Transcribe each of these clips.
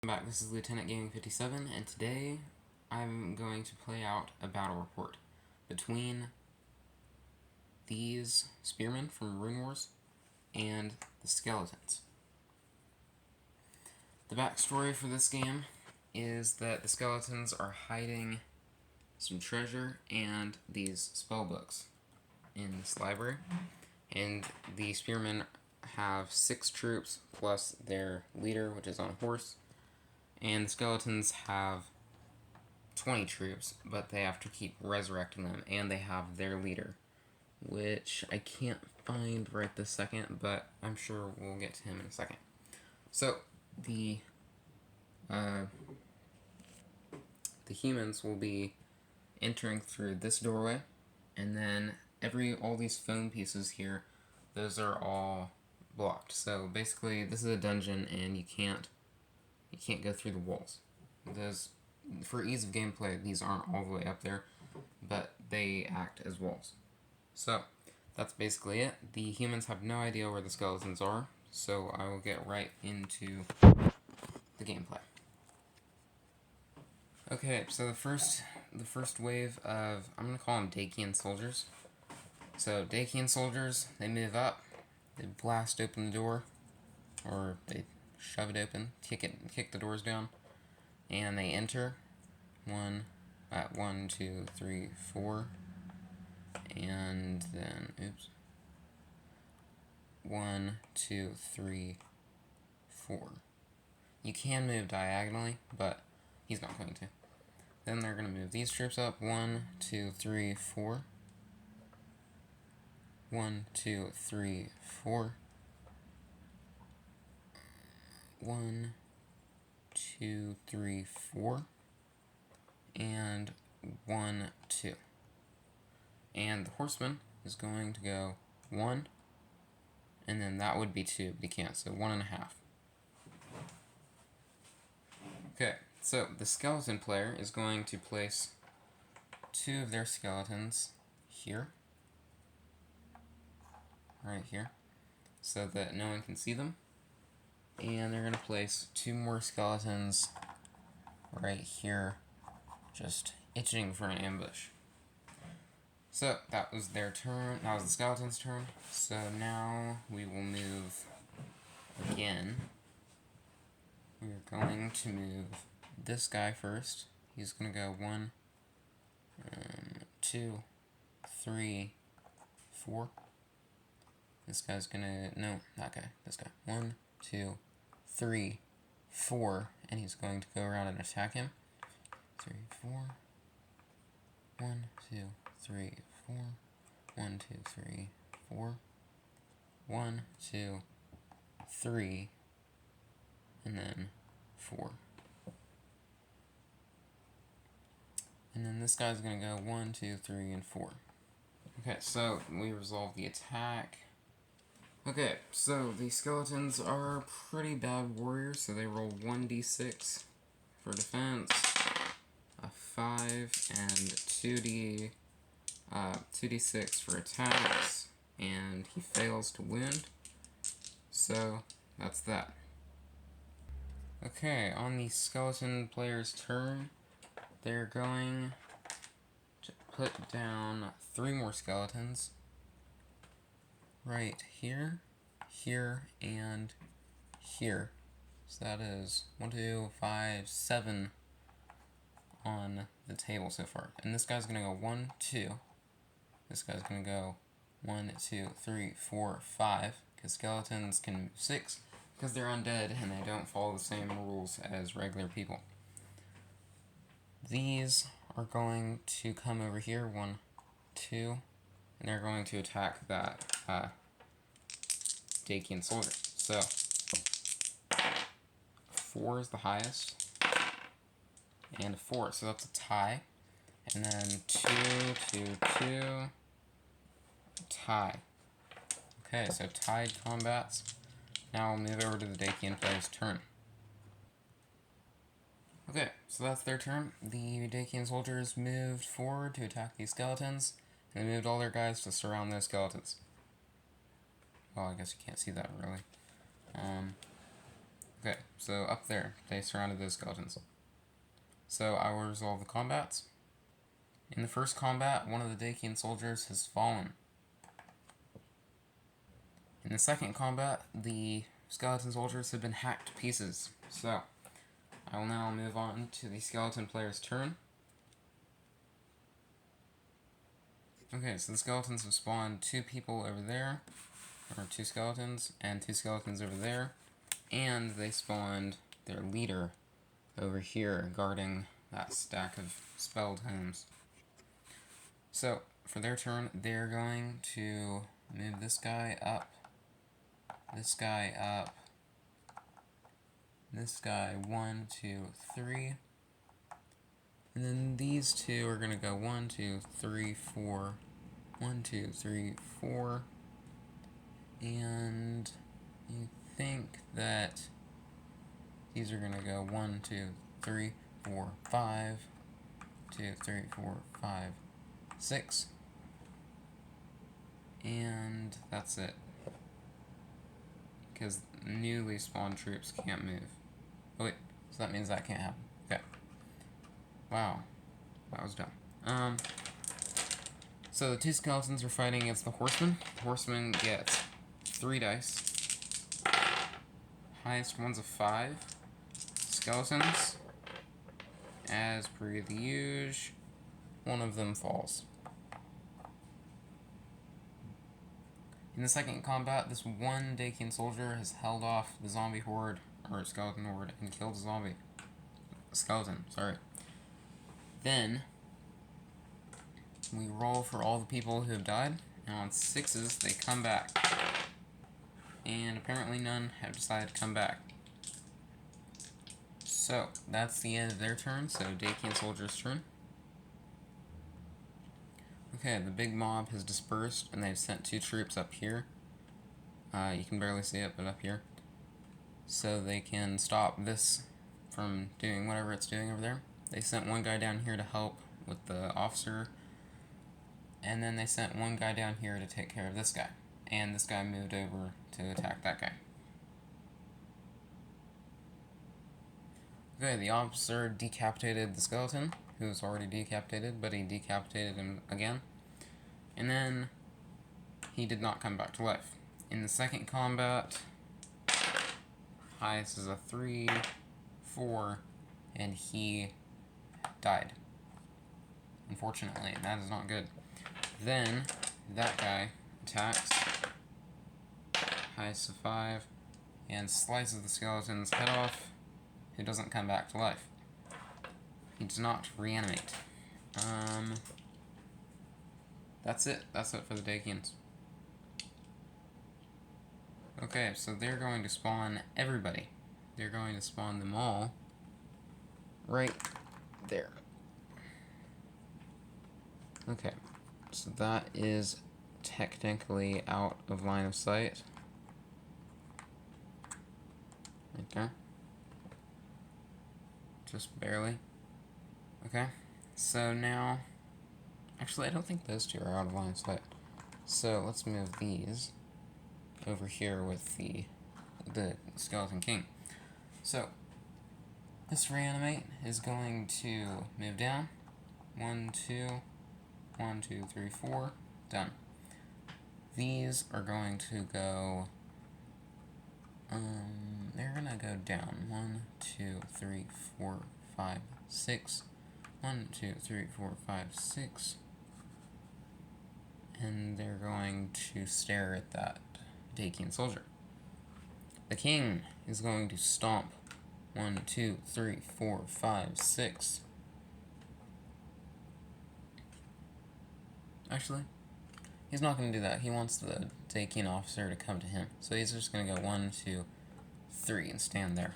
Welcome back, this is Lieutenant Gaming 57, and today I'm going to play out a battle report between these spearmen from Rune Wars and the skeletons. The backstory for this game is that the skeletons are hiding some treasure and these spell books in this library, and the spearmen have 6 troops plus their leader, which is on a horse. And the skeletons have 20 troops, but they have to keep resurrecting them, and they have their leader, which I can't find right this second, but I'm sure we'll get to him in a second. So, the humans will be entering through this doorway, and then all these foam pieces here, those are all blocked. So basically, this is a dungeon, and you can't go through the walls. For ease of gameplay, these aren't all the way up there, but they act as walls. So, that's basically it. The humans have no idea where the skeletons are, so I will get right into the gameplay. Okay, so the first wave of, I'm going to call them Dacian soldiers. So, Dacian soldiers, they move up, they blast open the door, or they shove it open, kick the doors down, and they enter. 1, 2, 3, 4, and then, oops, 1, 2, 3, 4. You can move diagonally, but he's not going to. Then they're going to move these troops up. 1, 2, 3, 4. 1, 2, 3, 4. 1, 2, 3, 4. And 1, 2. And the horseman is going to go 1, and then that would be 2, but he can't, so 1.5. Okay, so the skeleton player is going to place 2 of their skeletons here, right here, so that no one can see them. And they're going to place 2 more skeletons right here, just itching for an ambush. So that was their turn. That was the skeleton's turn. So now we will move again. We're going to move this guy first. He's going to go 1, 2, 3, 4. This guy's going to, no, that guy, this guy. 1, 2, 3, 4, and he's going to go around and attack him. 3, 4. 1, 2, 3, 4. 1, 2, 3, 4. 1, 2, 3, and then 4. And then this guy's going to go 1, 2, 3, and 4. Okay, so we resolve the attack. Okay, so the skeletons are pretty bad warriors, so they roll 1d6 for defense, a 5, and 2d6 for attacks, and he fails to wound. So that's that. Okay, on the skeleton player's turn, they're going to put down 3 more skeletons right here, here, and here. So that is 1, 2, 5, 7 on the table so far. And this guy's going to go 1, 2. This guy's going to go 1, 2, 3, 4, 5. Because skeletons can move 6 because they're undead and they don't follow the same rules as regular people. These are going to come over here, 1, 2, and they're going to attack that Dacian soldier. So 4 is the highest, and 4, so that's a tie. And then 2, 2, 2, tie. Okay, so tied combats. Now we'll move over to the Dacian player's turn. Okay, so that's their turn. The Dacian soldiers moved forward to attack these skeletons, and they moved all their guys to surround those skeletons. Well, I guess you can't see that really. Okay, so up there, they surrounded those skeletons. So I will resolve the combats. In the first combat, one of the Dacian soldiers has fallen. In the second combat, the skeleton soldiers have been hacked to pieces. So, I will now move on to the skeleton player's turn. Okay, so the skeletons have spawned 2 people over there, or 2 skeletons, and 2 skeletons over there, and they spawned their leader over here, guarding that stack of spell tomes. So, for their turn, they're going to move this guy up, this guy up, this guy 1, 2, 3, and then these 2 are going to go 1, 2, 3, 4, 1, 2, 3, 4, and you think that these are going to go 1, 2, 3, 4, 5, 2, 3, 4, 5, 6, and that's it. Because newly spawned troops can't move. Oh wait, so that means that can't happen. Okay. Wow. That was dumb. So the 2 skeletons are fighting against the horsemen. The horsemen get 3 dice. Highest one's a 5. Skeletons, as per the usual, one of them falls. In the second combat, this one Dacian soldier has held off the zombie horde, or skeleton horde, and killed a skeleton, sorry. Then, we roll for all the people who have died, and on 6s, they come back. And apparently none have decided to come back. So, that's the end of their turn, so Dacian soldier's turn. Okay, the big mob has dispersed, and they've sent 2 troops up here. You can barely see it, but up here. So they can stop this from doing whatever it's doing over there. They sent 1 guy down here to help with the officer, and then they sent 1 guy down here to take care of this guy. And this guy moved over to attack that guy. Okay, the officer decapitated the skeleton, who was already decapitated, but he decapitated him again. And then he did not come back to life. In the second combat, highest is a 3, 4, and he died. Unfortunately, that is not good. Then, that guy attacks, highest of 5, and slices the skeleton's head off, who doesn't come back to life. He does not reanimate. That's it. That's it for the Dacians. Okay, so they're going to spawn everybody. They're going to spawn them all right there. Okay, so that is technically out of line of sight. Right there. Just barely. Okay, so now, actually I don't think those 2 are out of line of sight. So let's move these over here with the Skeleton King. So, this reanimate is going to move down. 1, 2, 1, 2, 3, 4, done. These are going to go, they're gonna go down. 1, 2, 3, 4, 5, 6. 1, 2, 3, 4, 5, 6. And they're going to stare at that Dacian soldier. The king is going to stomp. 1, 2, 3, 4, 5, 6. Actually, he's not going to do that. He wants the Dacian officer to come to him. So he's just going to go 1, 2, 3 and stand there.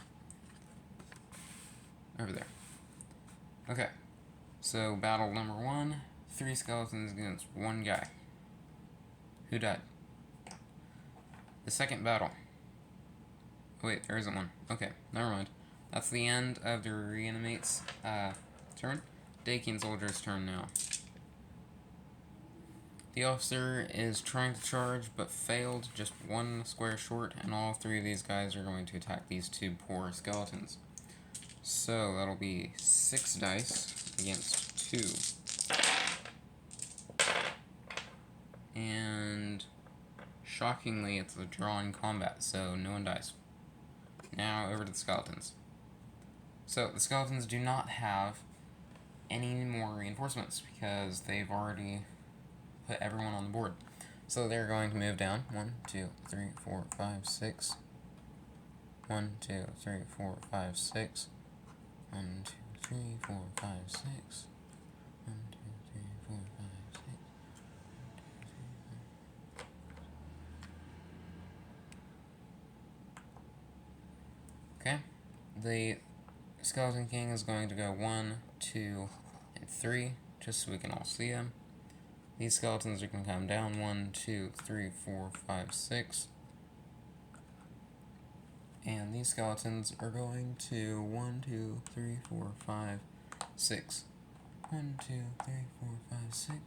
Over there. Okay. So battle number 1. 3 skeletons against 1 guy. Who died? The second battle. Oh, wait, there isn't one. Okay, never mind. That's the end of the reanimate's turn. Dacian soldier's turn now. The officer is trying to charge, but failed, just one square short, and all three of these guys are going to attack these two poor skeletons. So that'll be 6 dice against 2. And shockingly, it's a drawn combat, so no one dies. Now over to the skeletons. So the skeletons do not have any more reinforcements because they've already put everyone on the board. So they're going to move down. 1, 2, 3, 4, 5, 6. 1, 2, 3, 4, 5, 6. 1, 2, 3, 4, 5, 6. 1, 2, 3, 4, 5, 6. Okay. The Skeleton King is going to go 1, 2, and 3, just so we can all see him. These skeletons are going to come down 1, 2, 3, 4, 5, 6. And these skeletons are going to 1, 2, 3, 4, 5, 6. 1, 2, 3, 4, 5, 6.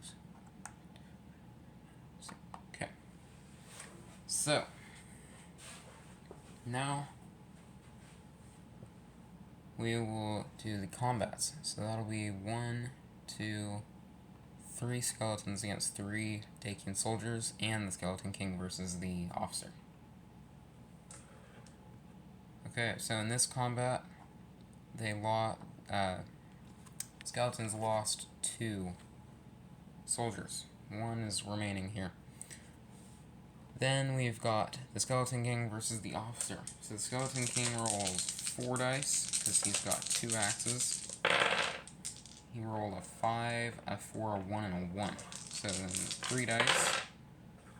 Okay. So, now we will do the combats. So that'll be 1, 2, 3 skeletons against 3 Dacian soldiers, and the Skeleton King versus the officer. Okay, so in this combat, skeletons lost 2 soldiers. 1 is remaining here. Then we've got the Skeleton King versus the officer. So the Skeleton King rolls 4 dice, because he's got 2 axes. He rolled a 5, a 4, a 1, and a 1. So then 3 dice,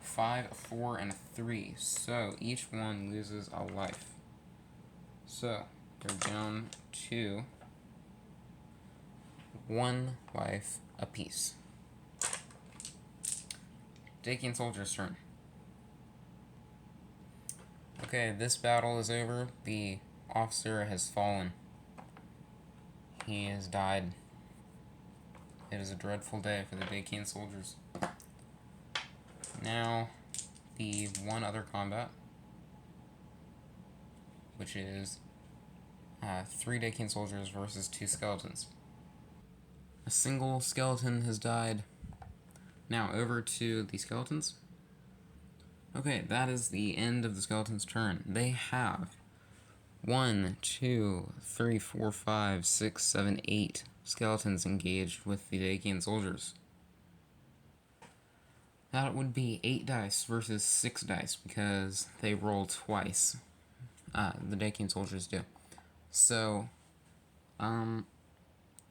5, a 4, and a 3. So each one loses a life. So they're down to 1 life apiece. Dacian soldier's turn. Okay, this battle is over. The officer has fallen. He has died. It is a dreadful day for the Dacian soldiers. Now, the one other combat, which is 3 Dacian soldiers versus 2 skeletons. A single skeleton has died. Now, over to the skeletons. Okay, that is the end of the skeleton's turn. They have 1, 2, 3, 4, 5, 6, 7, 8 skeletons engaged with the Dacian soldiers. That would be 8 dice versus 6 dice because they roll twice. The Dacian soldiers do. So,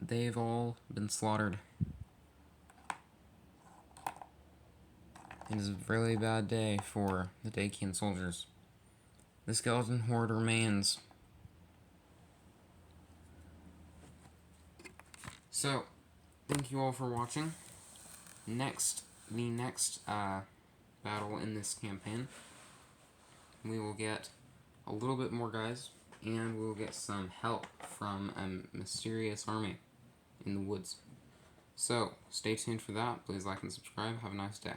they've all been slaughtered. It is a really bad day for the Dacian soldiers. The skeleton horde remains. So, thank you all for watching. The next battle in this campaign, we will get a little bit more guys, and we'll get some help from a mysterious army in the woods. So, stay tuned for that. Please like and subscribe. Have a nice day.